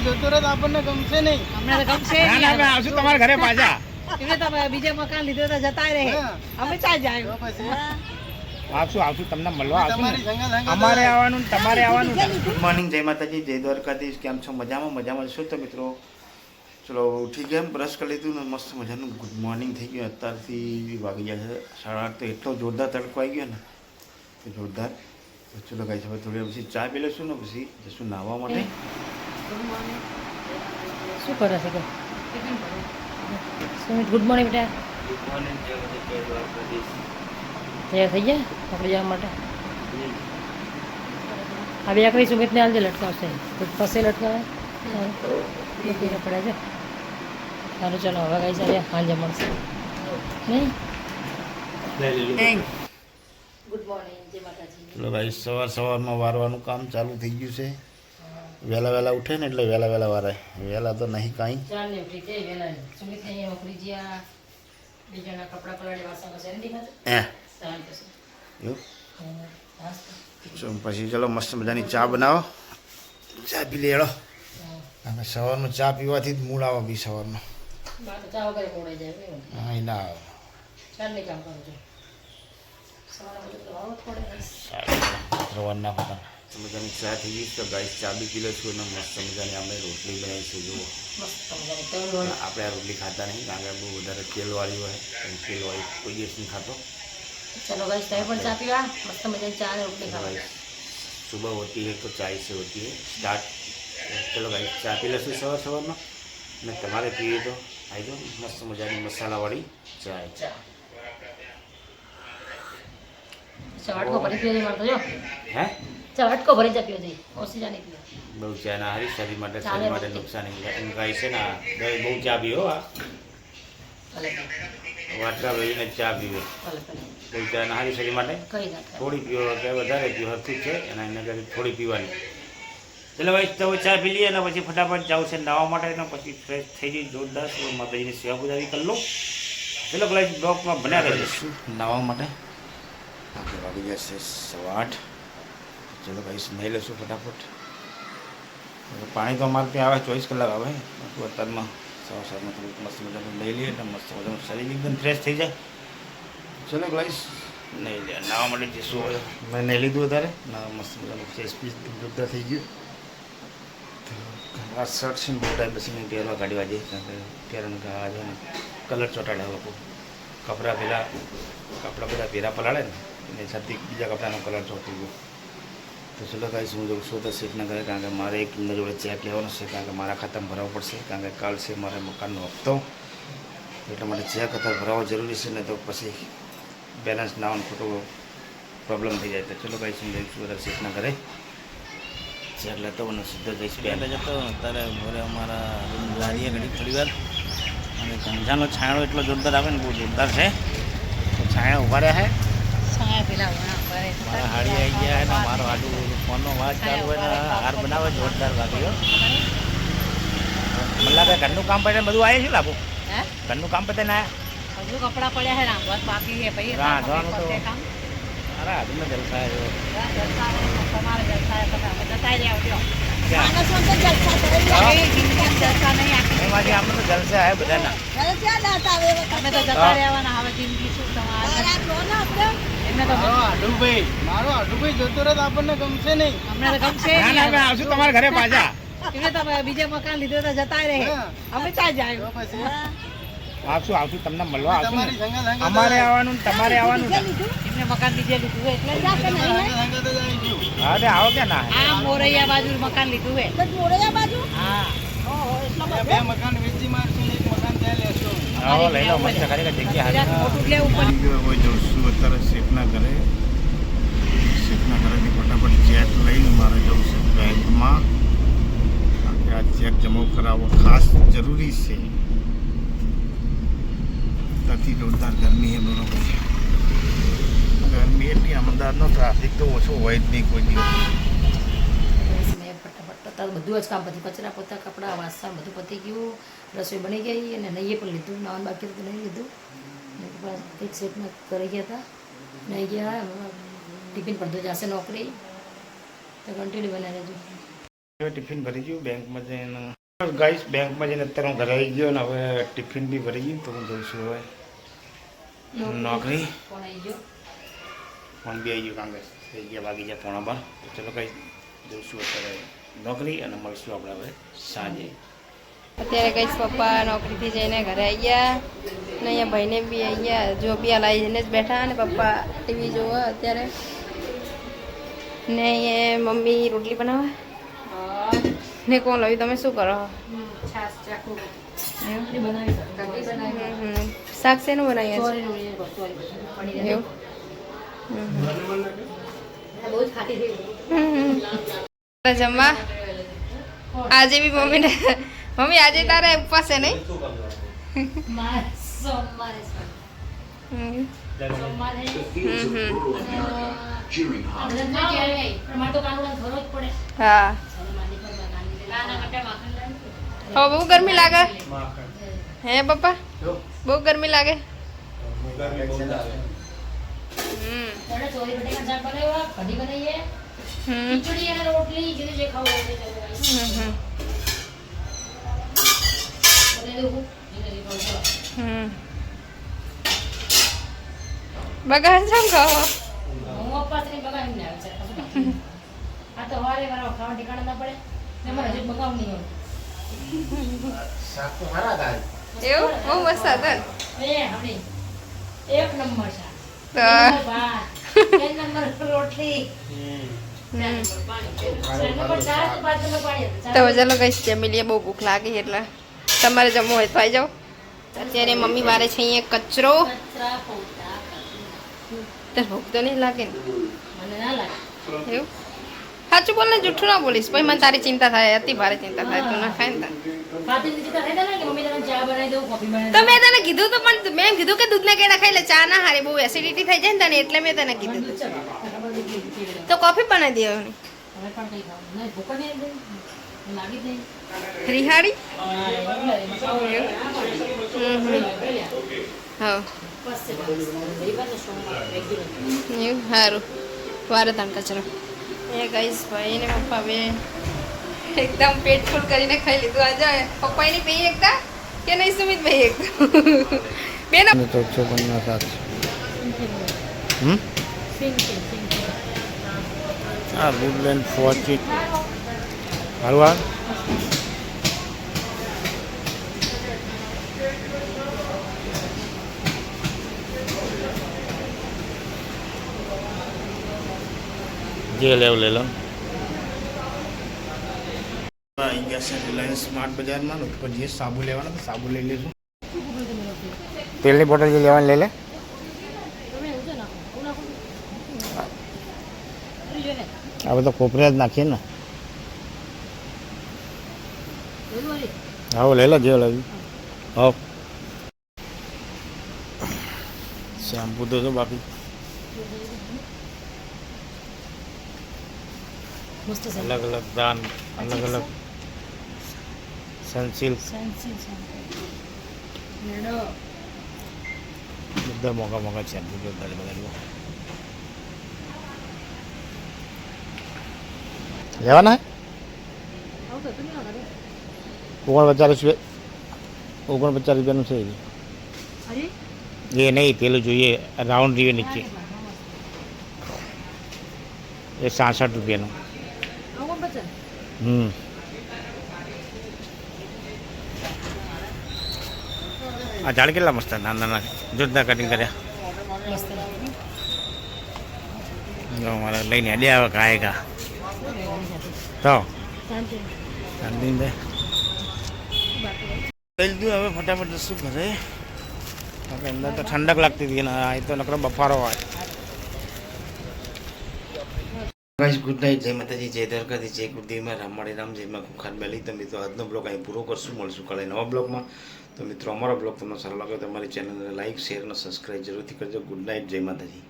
જતો રહે આપણને ગમશે નહીં. અમને તો ગમશે ના ના અમે આવશું તમારા ઘરે પાછા. એટલે તમે બીજે મકાન લીધું તો જતા રહે. અમે ચાલ જાય તો પછી આવશું તમને મળવા આવશું તમારી ને. સંગા સંગા અમારે આવવાનું ને તમારે આવવાનું. ગુડ મોર્નિંગ, જય માતાજી, જય દ્વારકાધીશ. કેમ છો? મજામાં છો તો મિત્રો? ચલો ઉઠી ગયા, બ્રશ કરી લીધું ને મસ્ત મજાનું ગુડ મોર્નિંગ થઈ ગયું. અત્યારથી વાગી ગયા છે 8:30. તો એટલો જોરદાર તડકો આવી ગયો ને કે જોરદાર. તો ચલો ગાઈસ હવે થોડી પછી ચા પી લઈશું ને પછી જશું નાહવા માટે. શું કરે છે કે સુમિત? ગુડ મોર્નિંગ બેટા. તૈયાર થઈ ગયા આપણે જવા માટે? હવે આખરી સુમિતને આજે લટકાવશે, પછી લટકાવે પડે છે. સારું ચાલો હવે કઈ સારી સાંજે મળશે નહીં. ગુડ મોર્નિંગ, જય માતાજી. ચલો ગાઈસ સવારમાં વારવાનું કામ ચાલુ થઈ ગયું છે. વહેલા ઉઠે ને એટલે વહેલા વારાય. વહેલા તો નહીં કાંઈ. ચાલને ઉઠી જાય વહેલા. સુમિતને અહીંયા નોકરી જ્યાં બીજાના કપડાં પલાળી વાસણ ઘસે નથી ખાતા. એવું પછી ચલો મસ્ત મજાની ચા બનાવો. ચા પી લેડો. અને સવારમાં ચા પીવાથી જ મૂળ આવે બી સવારનો. ચા વગર મોડાઈ જાય. હા એ ના આવે. ચાલને કામ કરો છો સવારે બધું વાવત પડે. સવારના પતા મજાની ચા થઈ ગઈ. તો ગાઈસ ચા બી પી લઈશું અને મસ્ત મજાની આપણે રોટલી બનાવીશું. જુઓ મસ્ત મજાની તળ આપણે આ રોટલી ખાતા નહીં કારણ કે બહુ વધારે તેલવાળી હોય. તેલવાળી કોઈ દિવસ નહીં ખાતો. चलो गाइस टाइम पर चाय पीवा मस्त मजा चाय ने रोटी खावा. सुबह होती है तो चाय से होती है स्टार्ट. चलो गाइस चा पी लेશું સવારમાં ને તમારે પીવી તો આવી જાઓ. મસ્ત મજાની મસાલાવાળી ચાય. चवाट को भरी पियो मारतो जो હે चवाट को भरी जा पियो जी ओसी जाने पियो. બહુ ચા ના હારી શરીર માટે નુકસાન એમ ગાય છે ને દહીં બહુ ચા પીવો. भले વાટકા ભરીને ચા પીવે. भले भले બહુ ચા ના હારી શરીર માટે कई ना થોડી પીવો કે વધારે પીવો હરખું છે એના એના કરતાં થોડી પીવાની. ચલો ભાઈ તો ચા પી લઈએ અને પછી ફટાફટ જાઉં છે નાહવા માટે ને પછી ફ્રેશ થઈ જઈ જોરદાર માતાજીની સેવા પૂજાવી કરી લો. ચલો પેલા બ્લોકમાં બનાવી દઈશું નાહવા માટે. આપણે વાગી જશે 8:15. ચલો ભાઈ નહીં લઈશું ફટાફટ. પાણી તો અમારે ત્યાં આવે 24 કલાક આવે. અત્યારમાં સવારમાં થોડુંક મસ્ત મજાનું લઈ લઈએ એટલે મસ્ત મજાનું શરીર એકદમ ફ્રેશ થઈ જાય. ચલો ગાઈસ નહીં લે નાવા માટે જઈશું. હવે મેં નહીં લીધું વધારે ના મસ્ત મજાનું ફેસ પીસ જોરદાર થઈ ગયું. તો આ શર્ટ છે ને બહુ ટાઈમ પછી મેં પહેરવા કાઢવા જઈએ કારણ કે પહેરવાનું આજે ને કલર ચોટાડ્યા લોકો. કપડાં બધા પહેરા પલાળે ને એની સાથે બીજા કપડાનો કલર ચોટી ગયો. તો ચલો ગાઈસ હું જઉં છું તો સીટ ના કરે કારણ કે મારે એક એમના જોડે ચેક લેવાનો છે કારણ કે મારા ખાતામાં ભરાવવો પડશે કારણ કે કાલ છે મારે મકાનનો હપ્તો. એટલા માટે ચેક અત્યારે ભરાવવો જરૂરી છે ને તો પછી બેલેન્સ ના હોય ખોટો પ્રોબ્લેમ થઈ જાય. તો ચલો ગાઈસ હું જઈશું બધા સીટના ઘરે ચેક લેતો અને સીધો જઈશ બેન જતો. અત્યારે ઘરે અમારા લારીએ ઘડી થોડી વાર અને ગંજાનો છાંયો એટલો જોરદાર આવે ને બહુ જોરદાર છે. તો છાંયા ઉભા રહ્યા છે. साया पिला होना पर મારા હાડી આવી ગયા ને મારો હાડું ફોનનો અવાજ ચાલુ હોય ને હાર બનાવે જોરદાર વાગ્યો. મતલબ ઘરનું કામ પડે બધું આવે છે લાભો. हैं ઘરનું કામ પતે ને આયા हजू कपड़ा पड़ा है ना बहुत बाकी है भाई रांधવાનું તો काम અરે આજનો જલસા છે. जलसा है हमारे जलसा है पता है जलसा ही आओ ક્યાં? मानस में तो जलसा करेंगे जिंदगी में जलसा नहीं आके એમાંથી આમને તો જલસા આવે બધાના. जलसा दाता वे તમે તો જતા રહેવાના હવે જિંદગી શું તમારે એમને તો મારો આડુભાઈ જતો રહે આપણને ગમશે નહીં. અમને તો ગમશે ના ના અમે આવશું તમારા ઘરે પાછા. એટલે તમે બીજે મકાન લીધું તો જતા રહે. અમે ચાલ તો જાય પછી આવશું તમને મળવા આવશું તમારી ને. સંગા સંગા અમારે આવવાનું ને તમારે આવવાનું ને. એમને મકાન બીજે લીધું હોય એટલે જાતે નહીં સંગા તો જાય ગયું. હા તે આવો કે ના આ મોરૈયા બાજુ મકાન લીધું હોય મોરૈયા બાજુ હા બે મકાન વેચી મારશું એક મકાન ત્યાં લેશો. આવો લઈ લો મસ્ત ખરેખર જગ્યા હારી. મોટું લેવું પડે. હવે જઉં છું અત્યારે શેઠના ઘરેથી ફટાફટ ચેક લઈને મારે જવું છે બેંકમાં કારણ કે આ ચેક જમા કરાવવો ખાસ જરૂરી છે. ત્યાંથી જોરદાર ગરમી એ બરોબર છે. ગરમી એટલી અમદાવાદનો ટ્રાફિક તો ઓછો હોય જ નહીં કોઈ દિવસ. ફટાફટ બધું જ કામ પતી કચરા પોતા કપડાં વાસણ બધું પતી ગયું. રસોઈ બની ગઈ અને નહીં પણ લીધું નાવાનું બાકી હતું નહીં લીધું. એક સેટમાં કરી ગયા હતા નહીં ગયા ટિફિન પડતો જશે નોકરી તો કન્ટિન્યુ બનાવી દેજો. હવે ટિફિન ભરી ગયું બેંકમાં જઈને ગાઈસ બેંકમાં જઈને અત્યારે હું ઘરે આવી ગયો ને હવે ટિફિન બી ભરી ગયું તો હું જઉં છું હવે નોકરી કોણ આવી ગયો ફોન બી આવી ગયો કારણ કે થઈ ગયા વાગી ગયા 12:30 તો ચલો ગાઈસ જઉં છું અત્યારે નોકરી અને મળશું આપણે હવે સાંજે અત્યારે કઈ પપ્પા નોકરીથી જઈને ઘરે આવી ગયા ને અહીંયા ભાઈને બી આવી ગયા જો બી લાવીને જ બેઠા ને પપ્પા ટીવી જોવા અત્યારે ને અહીંયા મમ્મી રોટલી બનાવે ને કોણ લાવ્યું તમે શું કરો છાસ ચાકુ રોટલી બનાવી શાક શેનું બનાવીએ એવું બહુ જ ખાટી થઈ જમવા આજે બી મમ્મીને મમ્મી આજે તારે ઉપવાસ છે નહીં સોમવારે હા હવે બહુ ગરમી લાગે હે પપ્પા બહુ ગરમી લાગે ચોરી બટેકા શાક બનાવ્યા કઢી બનાવીએ ખીચડી અને રોટલી જે ખાવું હોય બગાડ છો કહો હું અપાસ ની બગાડી ને આવે છે આ તો વારે વારે ખાવા ઠેકાણા ના પડે ને મારે હજી બગાવ નહીં હોય શાક તો સારા હતા એવું બહુ મસ્ત હતા એ હમણી એક નંબર શાક તો એક નંબર રોટલી તો ચાલો કઈ જમી લઈએ બહુ ભૂખ લાગી એટલે તમારે જમવું હોય તો આવી જાઓ અત્યારે મમ્મી વારે છે અહીંયા કચરો તો ભૂખ તો નહીં લાગે ને મને ના લાગે એવું સાચું બોલ ને જૂઠું ના બોલીશ પછી મને તારી ચિંતા થાય અતિ ભારે ચિંતા થાય તું ના ખાય ને ખાતી નીચે તો રહેતા ને કે મમ્મી તને ચા બનાવી દઉં કોફી બનાવી તો મેં તને કીધું તો પણ મેં કીધું કે દૂધના કેળા ખાઈ લે ચા ના હારે બહુ એસિડિટી થઈ જાય ને તને એટલે મેં તને કીધું તો કોફી બનાવી દેવાની હવે પણ કઈ ખાવું નહીં ભૂખ નહીં લાગી જ નહીં રિહાડી હા એવું સારું વારે તાન કચરો એ ગઈશ ભાઈ ને પપ્પા બે એકદમ પેટ ફૂલ કરીને ખાઈ લીધું આજે પપ્પાની બે એકતા કે નહીં સુમિત ભાઈ એકતા બે ના તો 54 આ વુડલેન્ડ 40 હાલવા જે લેવ લે લો આવી ગયા છે રિલાયન્સ સ્માર્ટ બજારમાં ઉપર જે સાબુ લેવાનો તો સાબુ લઈ લેશું તેલની બોટલ જે લેવાની લઈ લે આ બધા કોપરે જ નાખીએ ને હા લઈ લો જે લાવ્યું હા શેમ્પુ તો જો બાકી મસ્ત છે અલગ અલગ બ્રાન્ડ અલગ અલગ સનસિલ્ક બધા મોંઘા મોંઘા શેમ્પુ જોરદાર બધા લેવાના હે 49 રૂપિયાનું છે એ નહીં પેલું જોઈએ રાઉન્ડ રીવે નીચે એ 66 રૂપિયાનું આ ઝાડ કેટલા મસ્ત નાના નાના જોરદાર કટિંગ કર્યા મારે લઈને અડે આવે કાય કા તો શાંતિ દે લીધું હવે ફટાફટ શું કરે અંદર તો ઠંડક લાગતી હતી ને આ તો નકરો બફારો હોય ગાઈસ ગુડ નાઇટ જય માતાજી જય દ્વારકાથી જય ગુરુદેવમાં રામ મળે રામ જય માં ખુખાર બેલી તો મિત્રો આજનો બ્લોગ અહીં પૂરો કરશું મળશું કાલે નવા બ્લોગમાં તો મિત્રો અમારો બ્લોગ તમને સારો લાગે તો અમારી ચેનલને લાઈક શેર અને સબસ્ક્રાઈબ જરૂરથી કરજો ગુડ નાઇટ જય માતાજી